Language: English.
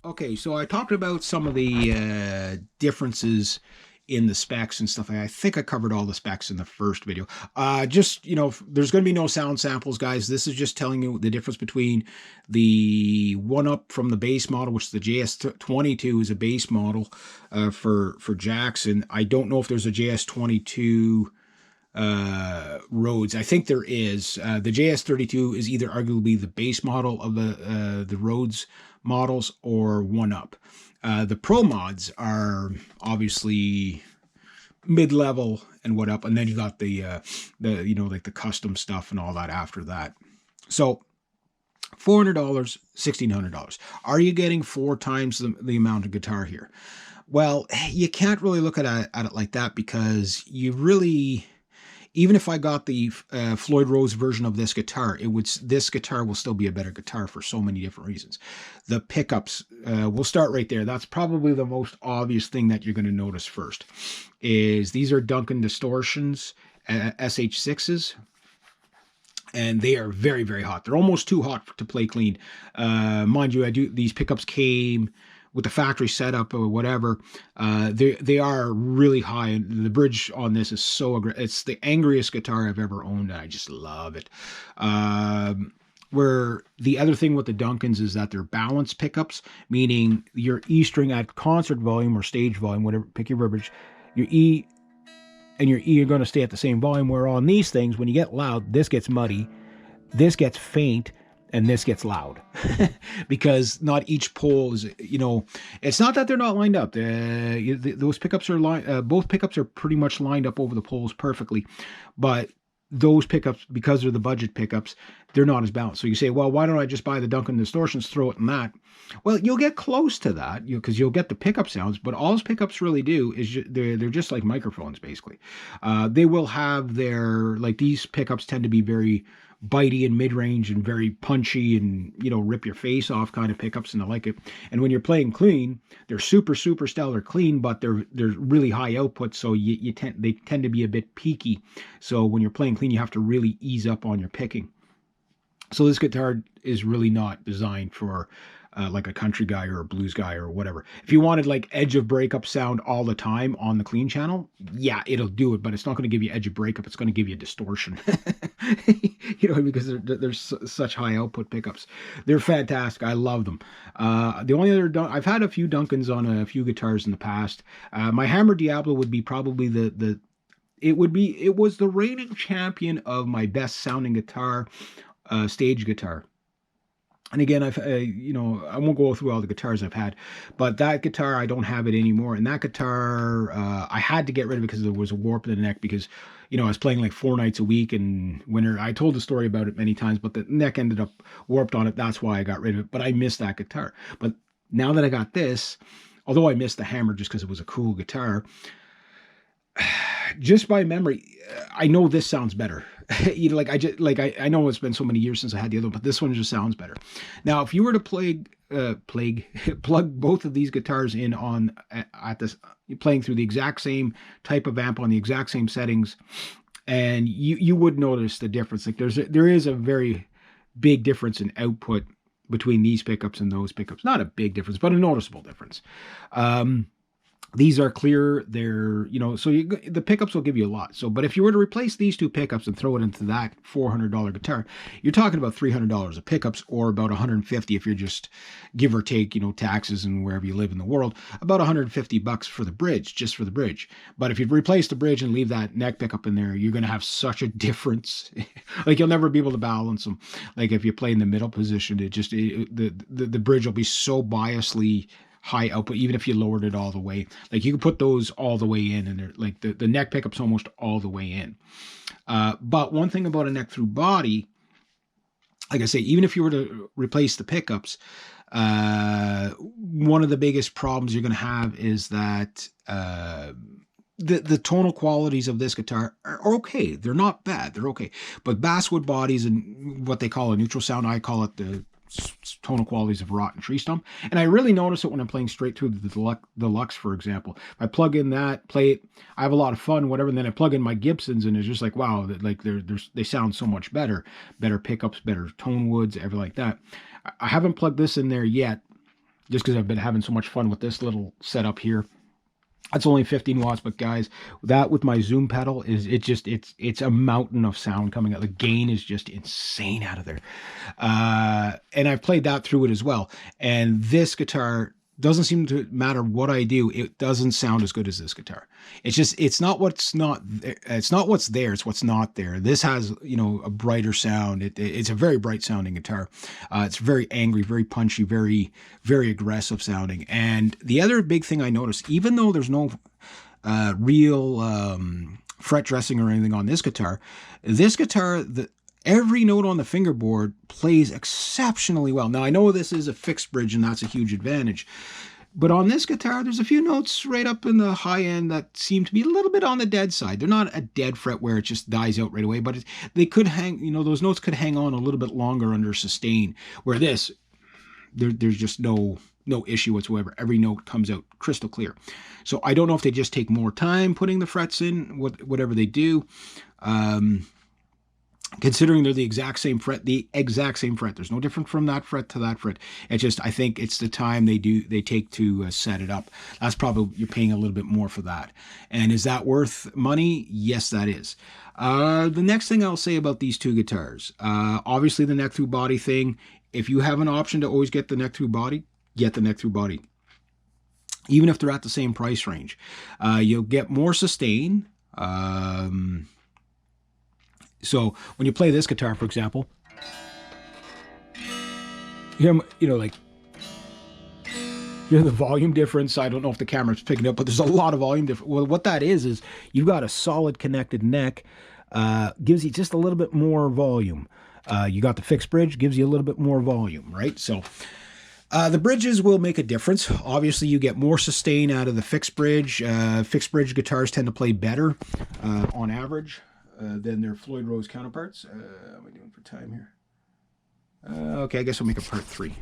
Okay, so I talked about some of the differences in the specs and stuff. I think I covered all the specs in the first video. Just, there's going to be no sound samples, guys. This is just telling you the difference between the one-up from the base model, which the JS32 is a base model for Jackson. I don't know if there's a JS22 Rhoads. I think there is. The JS32 is either arguably the base model of the Rhoads models or one up. The Pro mods are obviously mid-level and what up, and then you got the like the custom stuff and all that after that. So $400, $1,600. Are you getting 4 times the amount of guitar here? Well, you can't really look at it like that, because you really, even if I got the Floyd Rose version of this guitar, this guitar will still be a better guitar for so many different reasons. The pickups, we'll start right there. That's probably the most obvious thing that you're going to notice first. Is these are Duncan Distortions SH6s, and they are very, very hot. They're almost too hot to play clean. Mind you, these pickups came with the factory setup or whatever. They are really high, and the bridge on this is so aggressive. It's the angriest guitar I've ever owned, and I just love it. Where the other thing with the Duncans is that they're balanced pickups, meaning your E string at concert volume or stage volume, whatever, pick your verbiage, your E and your E are going to stay at the same volume, where on these things, when you get loud, this gets muddy, this gets faint, and this gets loud. Because not each pole is, it's not that they're not lined up. Those pickups are both pickups are pretty much lined up over the poles perfectly, but those pickups, because they're the budget pickups, they're not as balanced. So you say, well, why don't I just buy the Duncan Distortions, throw it in that? Well, you'll get close to that, because you'll get the pickup sounds, but all those pickups really do is they're just like microphones, basically. They will have these pickups tend to be very bitey and mid-range and very punchy and, rip your face off kind of pickups, and I like it. And when you're playing clean, they're super, super stellar clean, but they're really high output, so they tend to be a bit peaky. So when you're playing clean, you have to really ease up on your picking. So this guitar is really not designed for like a country guy or a blues guy or whatever. If you wanted like edge of breakup sound all the time on the clean channel, yeah, it'll do it, but it's not going to give you edge of breakup. It's going to give you distortion, because they're such high output pickups. They're fantastic. I love them. The only other, I've had a few Duncans on a few guitars in the past. My Hammer Diablo would be probably it was the reigning champion of my best sounding guitar, stage guitar. And again, I won't go through all the guitars I've had, but that guitar, I don't have it anymore. And that guitar, I had to get rid of it because there was a warp in the neck, because, I was playing like 4 nights a week, and winter, I told the story about it many times, but the neck ended up warped on it. That's why I got rid of it. But I missed that guitar. But now that I got this, although I missed the Hammer just because it was a cool guitar, just by memory, I know this sounds better. I know it's been so many years since I had the other one, but this one just sounds better. Now, if you were to plug both of these guitars in at this, playing through the exact same type of amp on the exact same settings, and you would notice the difference. Like there is a very big difference in output between these pickups and those pickups. Not a big difference, but a noticeable difference. These are clear. They're, so the pickups will give you a lot. So, but if you were to replace these two pickups and throw it into that $400 guitar, you're talking about $300 of pickups, or about $150 if you're just give or take, taxes and wherever you live in the world, about $150 for the bridge, just for the bridge. But if you replace the bridge and leave that neck pickup in there, you're going to have such a difference. Like you'll never be able to balance them. Like if you play in the middle position, the bridge will be so biasly high output, even if you lowered it all the way. Like you can put those all the way in, and they're like the neck pickup's almost all the way in. But one thing about a neck through body, like I say, even if you were to replace the pickups, one of the biggest problems you're going to have is that the tonal qualities of this guitar are okay. They're not bad. They're okay. But basswood bodies and what they call a neutral sound, I call it the tonal qualities of rotten tree stump. And I really notice it when I'm playing straight through the Deluxe, for example. If I plug in that, play it, I have a lot of fun, whatever, and then I plug in my Gibsons, and it's just like, wow, like they sound so much better. Better pickups, better tone woods, everything like that. I haven't plugged this in there yet, just because I've been having so much fun with this little setup here. That's only 15 watts, but guys, that with my zoom pedal it's a mountain of sound coming out. The gain is just insane out of there. And I've played that through it as well. And this guitar doesn't seem to matter what I do, it doesn't sound as good as this guitar. It's not what's not it's not what's there, it's what's not there. This has, you know, a brighter sound. It's a very bright sounding guitar. It's very angry, very punchy, very aggressive sounding. And the other big thing I noticed, even though there's no real fret dressing or anything on this guitar, every note on the fingerboard plays exceptionally well. Now, I know this is a fixed bridge, and that's a huge advantage. But on this guitar, there's a few notes right up in the high end that seem to be a little bit on the dead side. They're not a dead fret where it just dies out right away, but they could hang, you know, those notes could hang on a little bit longer under sustain. Where this, there's just no issue whatsoever. Every note comes out crystal clear. So I don't know if they just take more time putting the frets in, whatever they do. Considering they're the exact same fret, there's no different from that fret to that fret. It's just, I think it's the time they take to set it up. That's probably, you're paying a little bit more for that. And is that worth money? Yes, that is. The next thing I'll say about these two guitars, obviously the neck through body thing. If you have an option to always get the neck through body, get the neck through body. Even if they're at the same price range, you'll get more sustain. So when you play this guitar, for example, you know, like, you know, the volume difference. I don't know if the camera's picking up, but there's a lot of volume difference. Well, what that is you've got a solid connected neck, gives you just a little bit more volume. You got the fixed bridge, gives you a little bit more volume, right? So the bridges will make a difference. Obviously, you get more sustain out of the fixed bridge. Fixed bridge guitars tend to play better on average than their Floyd Rose counterparts. How am I doing for time here? Okay, I guess I'll make a part 3.